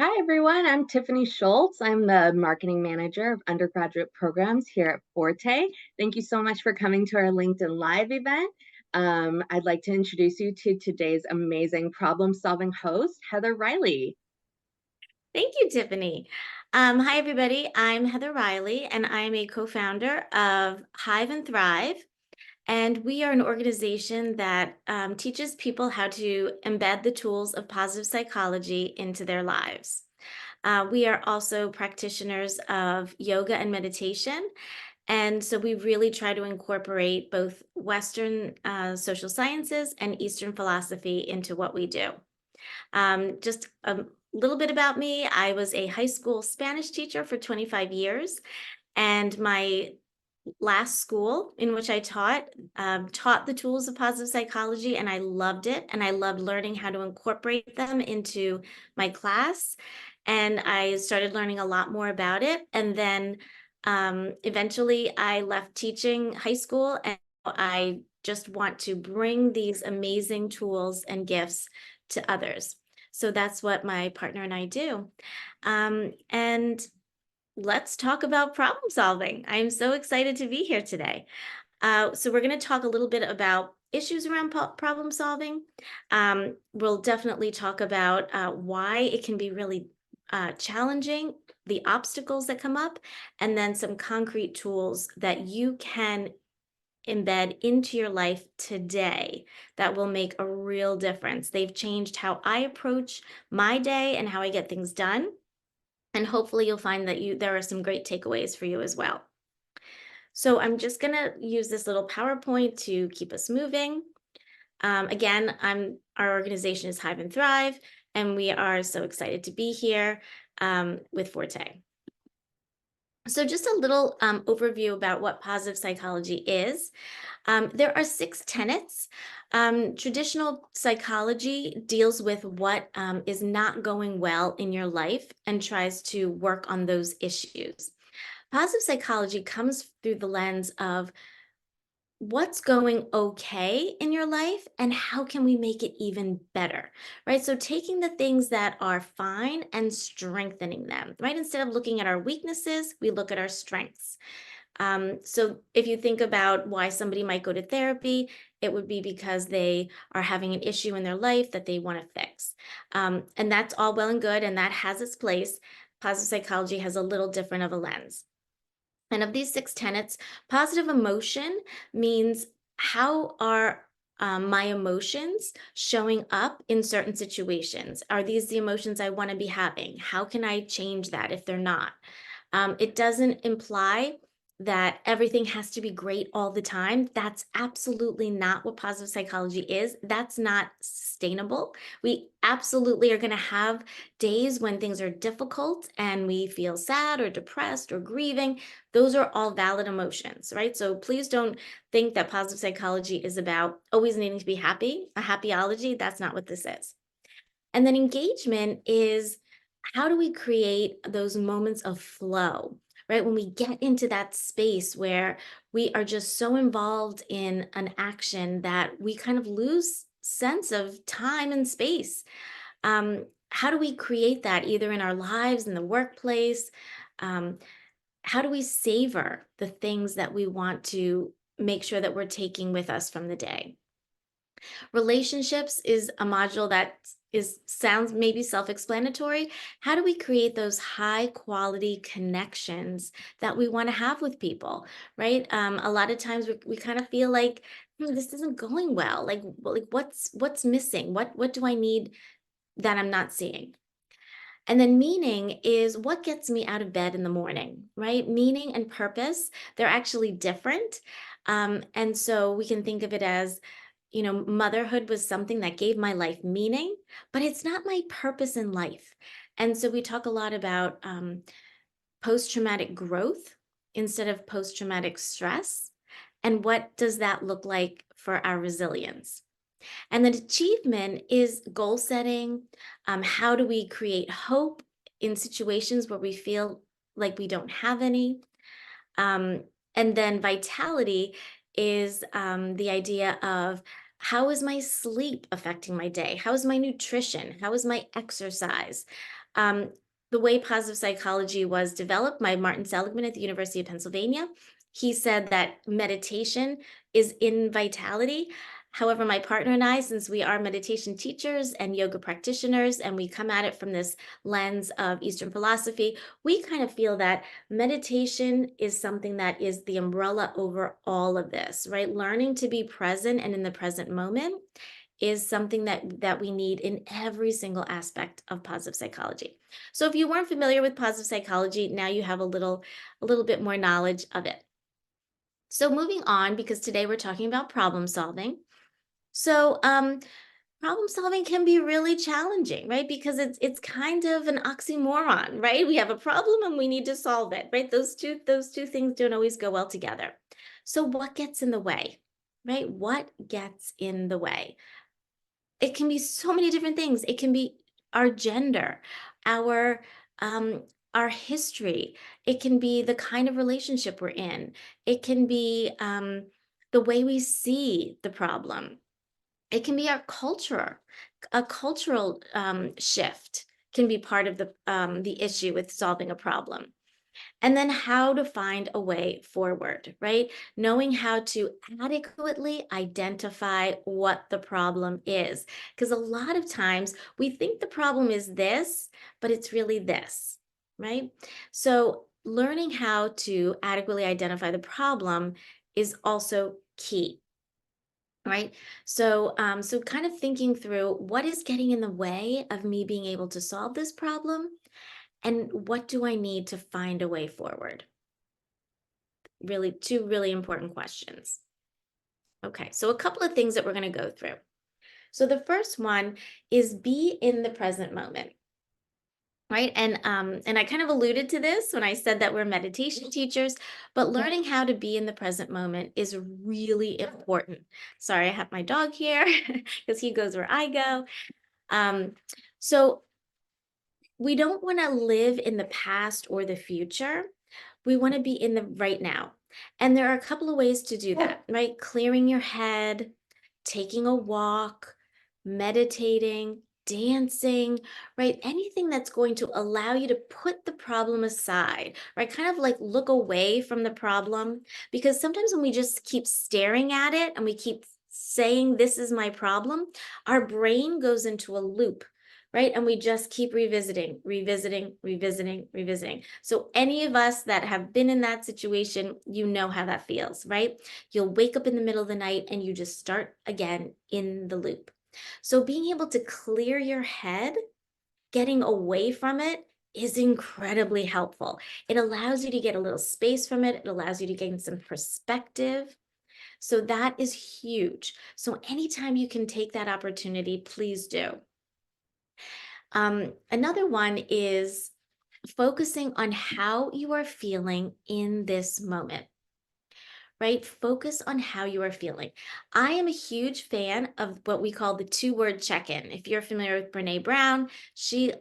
Hi, everyone. I'm Tiffany Schultz. I'm the marketing manager of undergraduate programs here at Forte. Thank you so much for coming to our LinkedIn Live event. I'd like to introduce you to today's amazing problem solving host, Heather Riley. Thank you, Tiffany. Hi, everybody. I'm Heather Riley, and I'm a co-founder of Hive and Thrive. And we are an organization that teaches people how to embed the tools of positive psychology into their lives. We are also practitioners of yoga and meditation. And so we really try to incorporate both Western social sciences and Eastern philosophy into what we do. Just a little bit about me. I was a high school Spanish teacher for 25 years, and my last school in which I taught the tools of positive psychology, and I loved it. And I loved learning how to incorporate them into my class. And I started learning a lot more about it. And then eventually I left teaching high school, and I just want to bring these amazing tools and gifts to others. So that's what my partner and I do. And let's talk about problem solving. I'm so excited to be here today. So we're going to talk a little bit about issues around problem solving. We'll definitely talk about why it can be really challenging, the obstacles that come up, and then some concrete tools that you can embed into your life today that will make a real difference. They've changed how I approach my day and how I get things done. And hopefully you'll find that there are some great takeaways for you as well. So I'm just going to use this little PowerPoint to keep us moving. Again, our organization is Hive and Thrive, and we are so excited to be here with Forte. So just a little overview about what positive psychology is. There are 6 tenets. Traditional psychology deals with what is not going well in your life and tries to work on those issues. Positive psychology comes through the lens of what's going okay in your life and how can we make it even better, right? So taking the things that are fine and strengthening them, right? Instead of looking at our weaknesses, we look at our strengths. So if you think about why somebody might go to therapy, it would be because they are having an issue in their life that they want to fix. And that's all well and good, and that has its place. Positive psychology has a little different of a lens. And of these 6 tenets, positive emotion means how are my emotions showing up in certain situations? Are these the emotions I want to be having? How can I change that if they're not? It doesn't imply that everything has to be great all the time. That's absolutely not what positive psychology is. That's not sustainable. We absolutely are going to have days when things are difficult and we feel sad or depressed or grieving. Those are all valid emotions, right? So please don't think that positive psychology is about always needing to be happy, a happyology. That's not what this is. And then engagement is how do we create those moments of flow, right? When we get into that space where we are just so involved in an action that we kind of lose sense of time and space. How do we create that either in our lives, in the workplace? Um, how do we savor the things that we want to make sure that we're taking with us from the day? Relationships is a module that is sounds maybe self-explanatory. How do we create those high quality connections that we want to have with people, right? A lot of times we kind of feel like this isn't going well. Like what's missing? What do I need that I'm not seeing? And then meaning is what gets me out of bed in the morning, right? Meaning and purpose, they're actually different. And so we can think of it as, motherhood was something that gave my life meaning, but it's not my purpose in life. And so we talk a lot about post traumatic growth instead of post traumatic stress. And what does that look like for our resilience? And then achievement is goal setting. How do we create hope in situations where we feel like we don't have any? Um, and then vitality is the idea of How is my sleep affecting my day? How is my nutrition? How is my exercise? Um, the way positive psychology was developed by Martin Seligman at the University of Pennsylvania, he said that meditation is in vitality. However, my partner and I, since we are meditation teachers and yoga practitioners, and we come at it from this lens of Eastern philosophy, we kind of feel that meditation is something that is the umbrella over all of this, right? Learning to be present and in the present moment is something that we need in every single aspect of positive psychology. So if you weren't familiar with positive psychology, now you have a little bit more knowledge of it. So moving on, because today we're talking about problem solving. So problem solving can be really challenging, right? Because it's kind of an oxymoron, right? We have a problem and we need to solve it, right? Those two things don't always go well together. So what gets in the way? Right? What gets in the way? It can be so many different things. It can be our gender, our um our history. It can be the kind of relationship we're in. It can be the way we see the problem. It can be our culture. A cultural shift can be part of the issue with solving a problem. And then how to find a way forward, right? Knowing how to adequately identify what the problem is. Because a lot of times we think the problem is this, but it's really this, right? So learning how to adequately identify the problem is also key. Right. So kind of thinking through what is getting in the way of me being able to solve this problem and what do I need to find a way forward? Really, two really important questions. Okay, so a couple of things that we're going to go through. So the first one is be in the present moment. Right. And I kind of alluded to this when I said that we're meditation teachers, but learning how to be in the present moment is really important. Sorry, I have my dog here because he goes where I go. Um, so we don't want to live in the past or the future. We want to be in the right now. And there are a couple of ways to do that, right? Clearing your head, taking a walk, meditating, dancing, right? Anything that's going to allow you to put the problem aside, right? Kind of like look away from the problem. Because sometimes when we just keep staring at it and we keep saying, this is my problem, our brain goes into a loop. Right. And we just keep revisiting, revisiting, revisiting, revisiting. So, any of us that have been in that situation, you know how that feels, right? You'll wake up in the middle of the night and you just start again in the loop. So, being able to clear your head, getting away from it is incredibly helpful. It allows you to get a little space from it, it allows you to gain some perspective. So, that is huge. So, anytime you can take that opportunity, please do. Another one is focusing on how you are feeling in this moment, right? Focus on how you are feeling. I am a huge fan of what we call the two-word check-in. If you're familiar with Brene Brown, she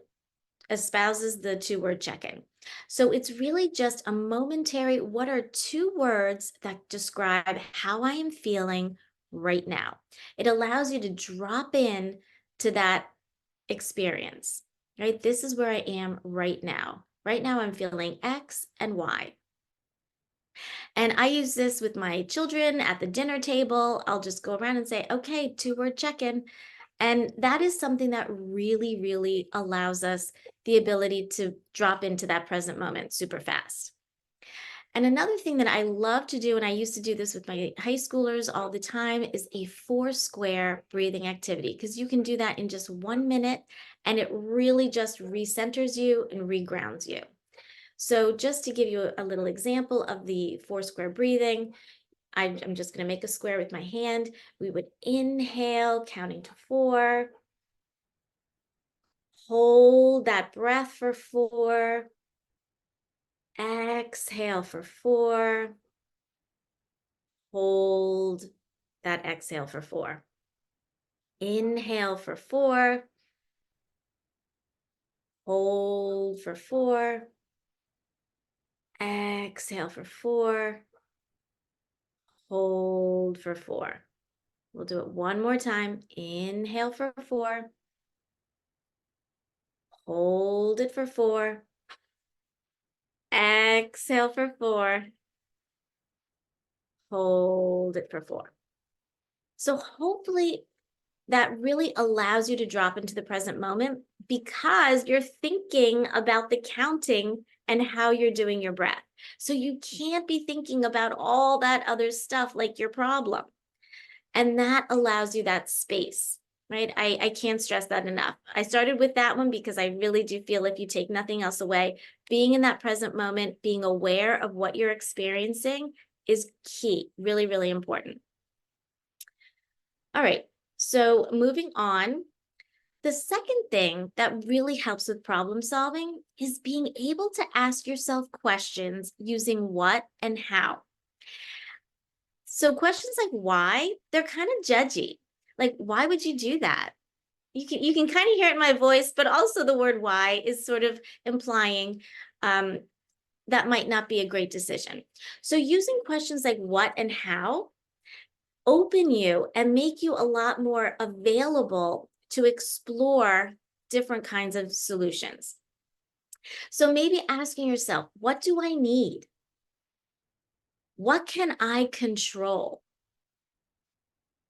espouses the two-word check-in. So it's really just a momentary, what are two words that describe how I am feeling right now? It allows you to drop in to that experience, right? This is where I am right now. Right now, I'm feeling X and Y. And I use this with my children at the dinner table. I'll just go around and say, okay, two-word check in. And that is something that really, really allows us the ability to drop into that present moment super fast. And another thing that I love to do, and I used to do this with my high schoolers all the time, is a four square breathing activity, because you can do that in just 1 minute and it really just recenters you and regrounds you. So, just to give you a little example of the four square breathing, I'm just going to make a square with my hand. We would inhale, counting to four, hold that breath for four, exhale for four. Hold that exhale for four. Inhale for four. Hold for four. Exhale for four. Hold for four. We'll do it one more time. Inhale for 4. Hold it for 4. Exhale for 4. Hold it for 4. So hopefully that really allows you to drop into the present moment because you're thinking about the counting and how you're doing your breath. So you can't be thinking about all that other stuff like your problem. And that allows you that space, right? I can't stress that enough. I started with that one because I really do feel if you take nothing else away, being in that present moment, being aware of what you're experiencing is key, really, really important. All right, so moving on. The second thing that really helps with problem solving is being able to ask yourself questions using what and how. So questions like why, they're kind of judgy. Like, why would you do that? You can kind of hear it in my voice, but also the word why is sort of implying um, that might not be a great decision. So using questions like what and how open you and make you a lot more available to explore different kinds of solutions. So maybe asking yourself, what do I need? What can I control?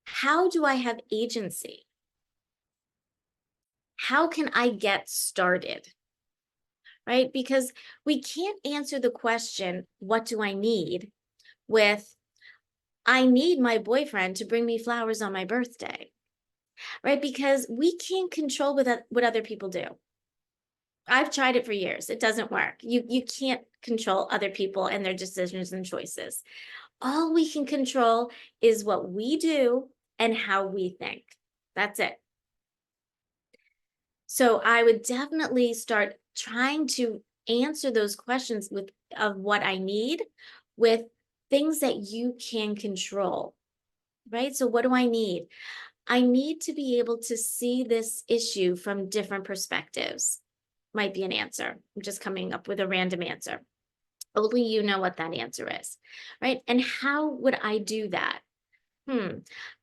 How do I have agency? How can I get started? Right? Because we can't answer the question, what do I need, with, I need my boyfriend to bring me flowers on my birthday, right? Because we can't control what other people do. I've tried it for years. It doesn't work. You can't control other people and their decisions and choices. All we can control is what we do and how we think. That's it. So I would definitely start trying to answer those questions with of what I need with things that you can control, right? So what do I need? I need to be able to see this issue from different perspectives. Might be an answer. I'm just coming up with a random answer. Only you know what that answer is, right? And how would I do that?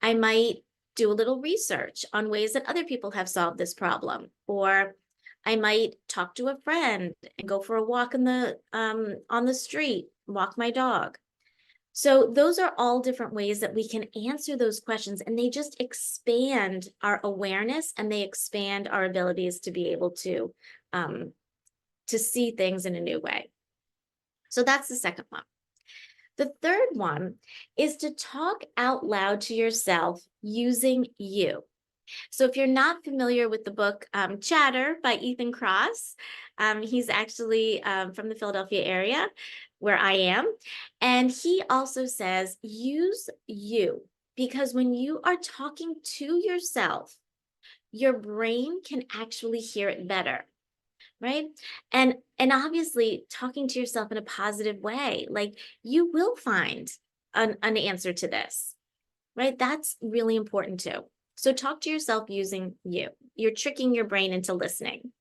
I might do a little research on ways that other people have solved this problem, or I might talk to a friend and go for a walk in the on the street, walk my dog. So those are all different ways that we can answer those questions, and they just expand our awareness and they expand our abilities to be able to see things in a new way. So that's the second one. The third one is to talk out loud to yourself using you. So if you're not familiar with the book Chatter by Ethan Kross, he's actually from the Philadelphia area where I am. And he also says, use you, because when you are talking to yourself, your brain can actually hear it better, right? And obviously talking to yourself in a positive way, like you will find an answer to this, right? That's really important too. So talk to yourself using you. You're tricking your brain into listening.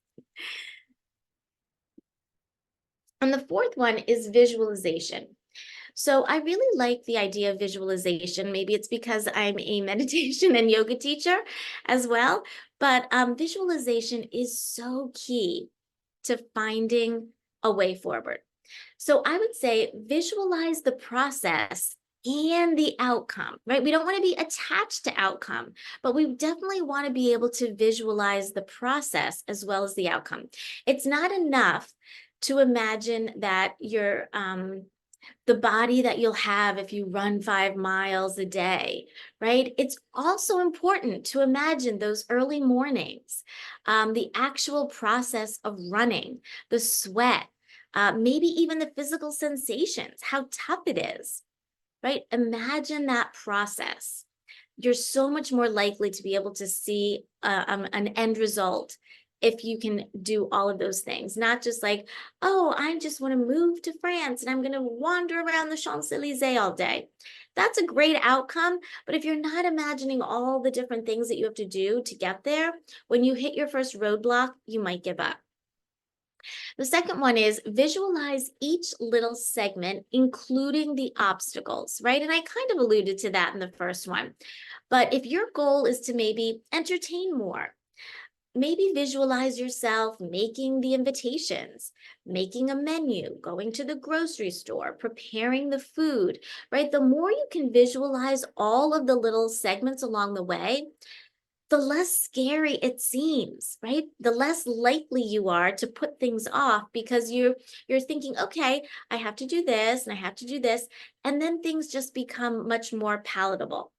And the fourth one is visualization. So I really like the idea of visualization. Maybe it's because I'm a meditation and yoga teacher as well, but visualization is so key to finding a way forward. So I would say visualize the process and the outcome, right? We don't want to be attached to outcome, but we definitely want to be able to visualize the process as well as the outcome. It's not enough to imagine that you're the body that you'll have if you run 5 miles a day, right? It's also important to imagine those early mornings, the actual process of running, the sweat, maybe even the physical sensations, how tough it is, right? Imagine that process. You're so much more likely to be able to see an end result if you can do all of those things, not just like, oh, I just want to move to France and I'm going to wander around the Champs-Elysees all day. That's a great outcome. But if you're not imagining all the different things that you have to do to get there, when you hit your first roadblock, you might give up. The second one is visualize each little segment, including the obstacles, right? And I kind of alluded to that in the first one. But if your goal is to maybe entertain more, maybe visualize yourself making the invitations, making a menu, going to the grocery store, preparing the food, right? The more you can visualize all of the little segments along the way, the less scary it seems, right? The less likely you are to put things off because you're thinking, okay, I have to do this and I have to do this, and then things just become much more palatable.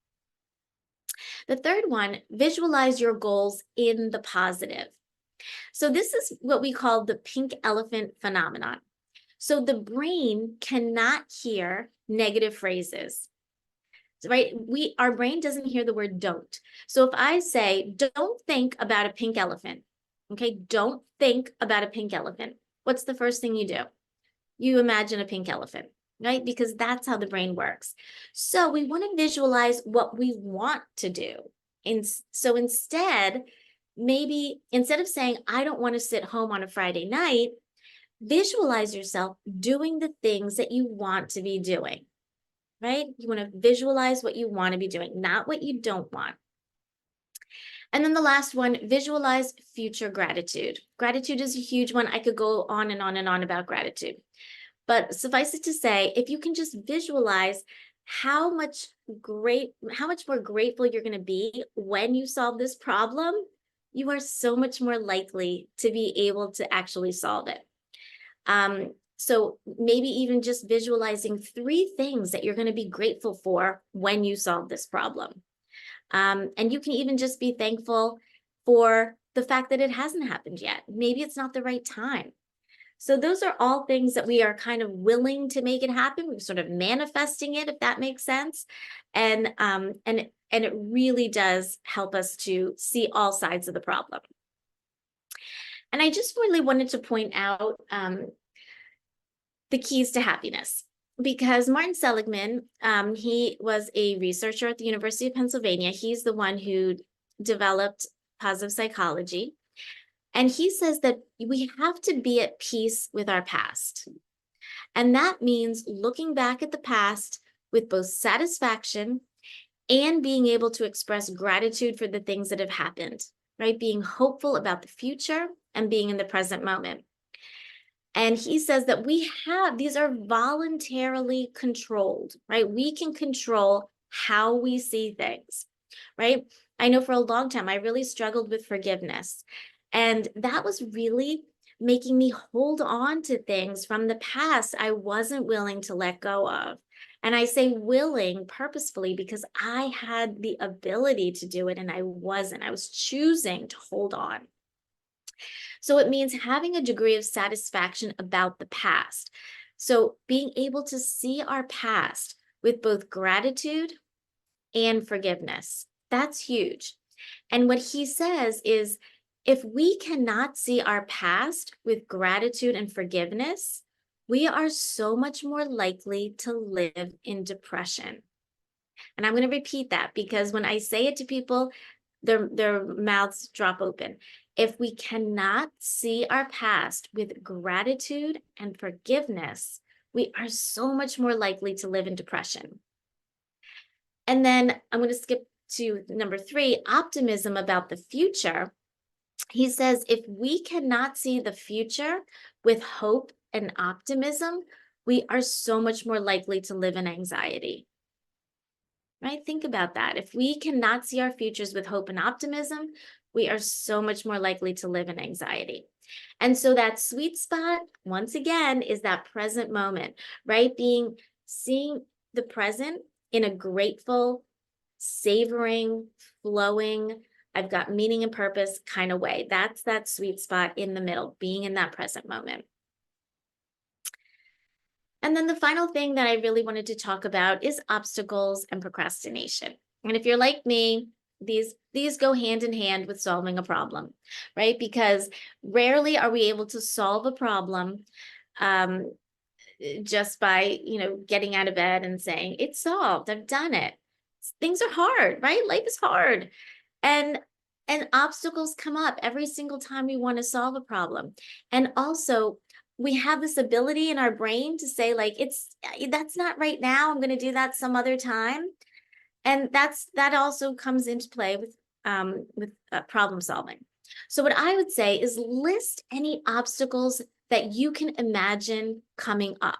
The third one, visualize your goals in the positive. So this is what we call the pink elephant phenomenon. So the brain cannot hear negative phrases, right? Our brain doesn't hear the word don't. So if I say, don't think about a pink elephant, okay, don't think about a pink elephant, what's the first thing you do? You imagine a pink elephant, right? Because that's how the brain works. So we want to visualize what we want to do. And so instead, maybe instead of saying, I don't want to sit home on a Friday night, visualize yourself doing the things that you want to be doing, right? You want to visualize what you want to be doing, not what you don't want. And then the last one, visualize future gratitude. Gratitude is a huge one. I could go on and on and on about gratitude. But suffice it to say, if you can just visualize how much more grateful you're going to be when you solve this problem, you are so much more likely to be able to actually solve it. So maybe even just visualizing 3 things that you're going to be grateful for when you solve this problem. And you can even just be thankful for the fact that it hasn't happened yet. Maybe it's not the right time. So those are all things that we are kind of willing to make it happen. We're sort of manifesting it, if that makes sense. And it really does help us to see all sides of the problem. And I just really wanted to point out the keys to happiness, because Martin Seligman, he was a researcher at the University of Pennsylvania. He's the one who developed positive psychology. And he says that we have to be at peace with our past. And that means looking back at the past with both satisfaction and being able to express gratitude for the things that have happened, right? Being hopeful about the future and being in the present moment. And he says that these are voluntarily controlled, right? We can control how we see things, right? I know for a long time, I really struggled with forgiveness. And that was really making me hold on to things from the past I wasn't willing to let go of. And I say willing purposefully because I had the ability to do it and I wasn't. I was choosing to hold on. So it means having a degree of satisfaction about the past. So being able to see our past with both gratitude and forgiveness, that's huge. And what he says is if we cannot see our past with gratitude and forgiveness, we are so much more likely to live in depression. And I'm going to repeat that because when I say it to people, their mouths drop open. If we cannot see our past with gratitude and forgiveness, we are so much more likely to live in depression. And then I'm going to skip to number 3, optimism about the future. He says, if we cannot see the future with hope and optimism, we are so much more likely to live in anxiety. Right? Think about that. If we cannot see our futures with hope and optimism, we are so much more likely to live in anxiety. And so that sweet spot, once again, is that present moment, right? Seeing the present in a grateful, savoring, flowing, I've got meaning and purpose kind of way. That's that sweet spot in the middle, being in that present moment. And then the final thing that I really wanted to talk about is obstacles and procrastination. And if you're like me, these go hand in hand with solving a problem, right? Because rarely are we able to solve a problem just by, getting out of bed and saying, it's solved, I've done it. Things are hard, right? Life is hard. And And obstacles come up every single time we want to solve a problem. And also, we have this ability in our brain to say, like, that's not right now. I'm going to do that some other time. And that also comes into play with problem solving. So what I would say is list any obstacles that you can imagine coming up,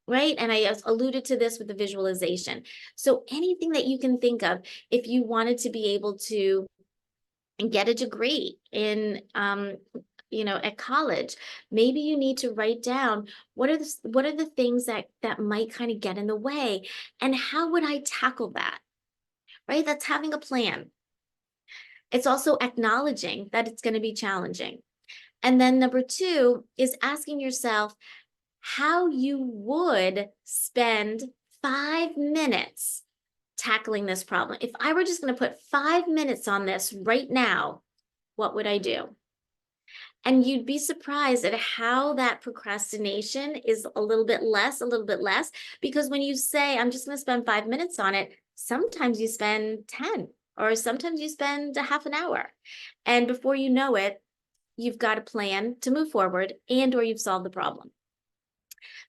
right? And I alluded to this with the visualization. So anything that you can think of, if you wanted to be able to get a degree in at college, maybe you need to write down what are the things that might kind of get in the way, and how would I tackle that, right? That's having a plan. It's also acknowledging that it's going to be challenging. And then number two is asking yourself how you would spend 5 minutes tackling this problem. If I were just going to put 5 minutes on this right now, what would I do? And you'd be surprised at how that procrastination is a little bit less, because when you say, I'm just going to spend 5 minutes on it, sometimes you spend 10, or sometimes you spend a half an hour. And before you know it, you've got a plan to move forward and or you've solved the problem.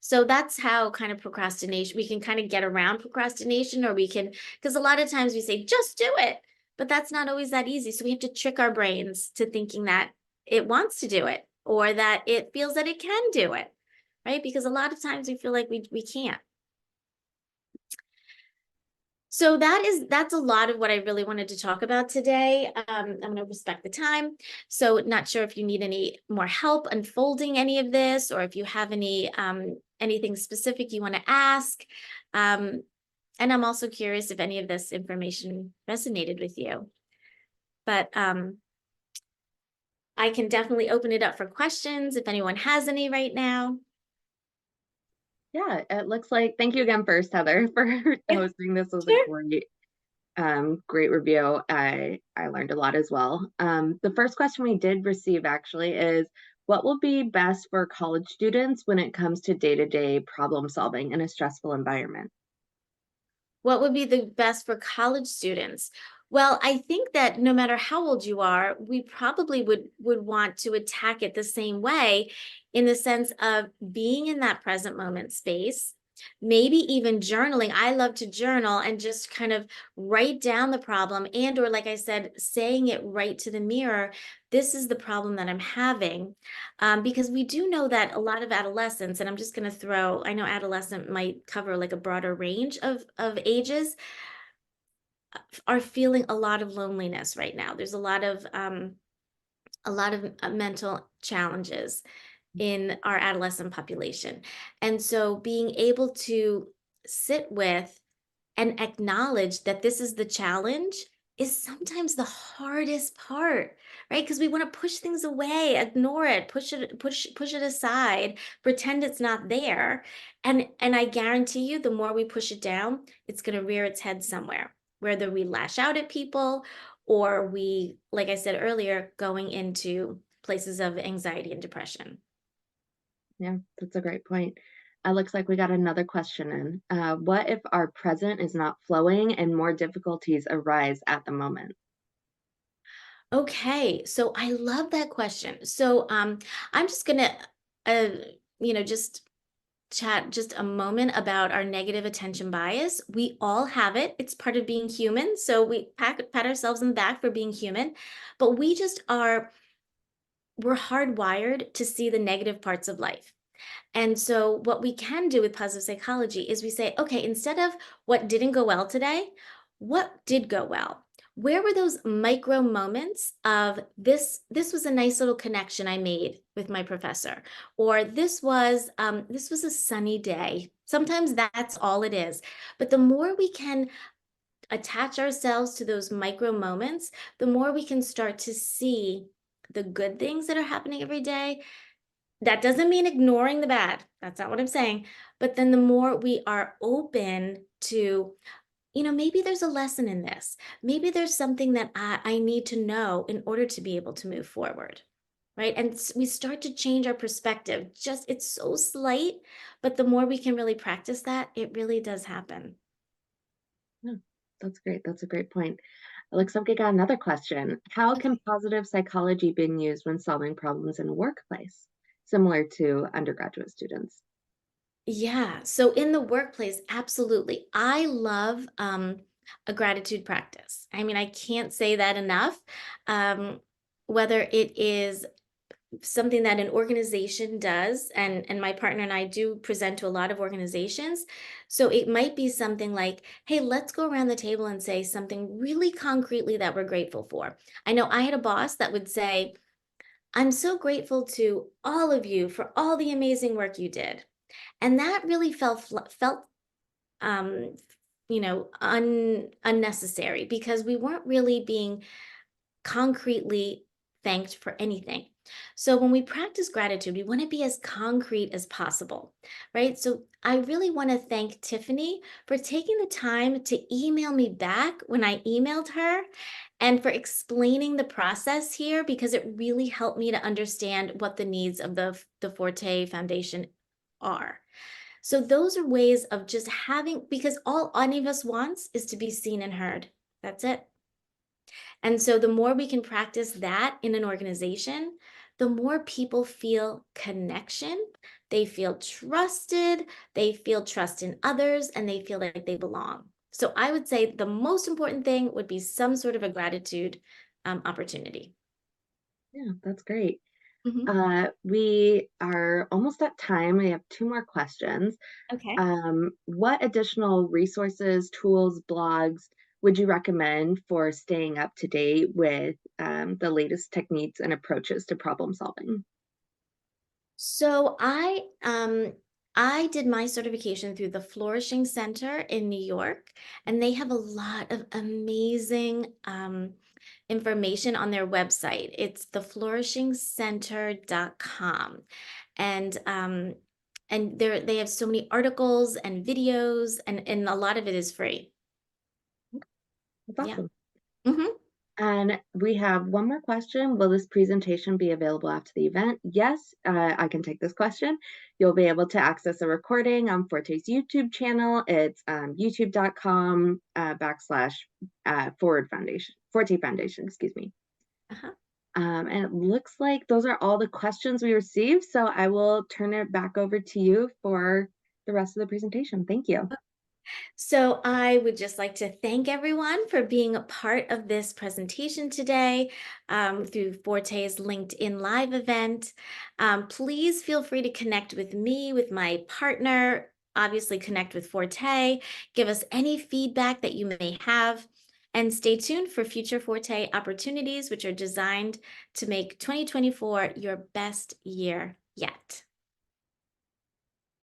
So that's how kind of procrastination, we can kind of get around procrastination, or we can, because a lot of times we say, just do it, but that's not always that easy. So we have to trick our brains to thinking that it wants to do it, or that it feels that it can do it, right? Because a lot of times we feel like we can't. So that's a lot of what I really wanted to talk about today. I'm going to respect the time. So not sure if you need any more help unfolding any of this, or if you have anything specific you want to ask. And I'm also curious if any of this information resonated with you. But I can definitely open it up for questions if anyone has any right now. Yeah, it looks like thank you again first, Heather, for Yeah, hosting. This was a sure. great review. I learned a lot as well. The first question we did receive actually is, what will be best for college students when it comes to day-to-day problem solving in a stressful environment? What would be the best for college students? Well, I think that no matter how old you are, we probably would want to attack it the same way, in the sense of being in that present moment space, maybe even journaling. I love to journal and just kind of write down the problem, and or like I said, saying it right to the mirror. This is the problem that I'm having. Because we do know that a lot of adolescents, and I'm just going to throw, I know adolescent might cover like a broader range of ages, are feeling a lot of loneliness right now. There's a lot of mental challenges in our adolescent population. And so being able to sit with and acknowledge that this is the challenge is sometimes the hardest part, right? Because we want to push things away, ignore it, push it aside, pretend it's not there. And I guarantee you, the more we push it down, it's going to rear its head somewhere, whether we lash out at people, or we, like I said earlier, going into places of anxiety and depression. Yeah, that's a great point. Looks like we got another question in. What if our present is not flowing and more difficulties arise at the moment? Okay, so I love that question. So I'm just gonna uh just chat just a moment about our negative attention bias. We all have it. It's part of being human. So we pat ourselves on the back for being human, but we're hardwired to see the negative parts of life. And so, what we can do with positive psychology is we say, okay, instead of what didn't go well today, what did go well? Where were those micro moments of this? This was a nice little connection I made with my professor, or this was a sunny day. Sometimes that's all it is. But the more we can attach ourselves to those micro moments, the more we can start to see the good things that are happening every day. That doesn't mean ignoring the bad. That's not what I'm saying. But then the more we are open to, maybe there's a lesson in this. Maybe there's something that I need to know in order to be able to move forward. Right. And we start to change our perspective. Just, it's so slight, but the more we can really practice that, it really does happen. Yeah, that's great. That's a great point. It looks like we got another question. How can positive psychology be used when solving problems in a workplace, similar to undergraduate students? Yeah. So in the workplace, absolutely. I love a gratitude practice. I mean, I can't say that enough. Um, whether it is something that an organization does, and my partner and I do present to a lot of organizations. So it might be something like, hey, let's go around the table and say something really concretely that we're grateful for. I know I had a boss that would say, I'm so grateful to all of you for all the amazing work you did. And that really felt um unnecessary because we weren't really being concretely thanked for anything. So when we practice gratitude, we want to be as concrete as possible, right? So I really want to thank Tiffany for taking the time to email me back when I emailed her and for explaining the process here because it really helped me to understand what the needs of the Forte Foundation are. So those are ways of just having, because all any of us wants is to be seen and heard. That's it. And so the more we can practice that in an organization, the more people feel connection, they feel trusted, they feel trust in others, and they feel like they belong. So I would say the most important thing would be some sort of a gratitude opportunity. Yeah, that's great. Mhm. We are almost at time. We have two more questions. Okay. What additional resources, tools, blogs would you recommend for staying up to date with the latest techniques and approaches to problem solving? So I did my certification through the Flourishing Center in New York, and they have a lot of amazing information on their website. It's theflourishingcenter.com. And they have so many articles and videos, and a lot of it is free. That's Yeah. awesome. Hmm. And we have one more question. Will this presentation be available after the event? Yes, I can take this question. You'll be able to access a recording on Forte's YouTube channel. It's youtube.com backslash forward foundation, Forte Foundation, excuse me. Uh-huh. And it looks like those are all the questions we received. So I will turn it back over to you for the rest of the presentation. Thank you. So I would just like to thank everyone for being a part of this presentation today through Forte's LinkedIn Live event. Please feel free to connect with me, with my partner, obviously connect with Forte, give us any feedback that you may have, and stay tuned for future Forte opportunities, which are designed to make 2024 your best year yet.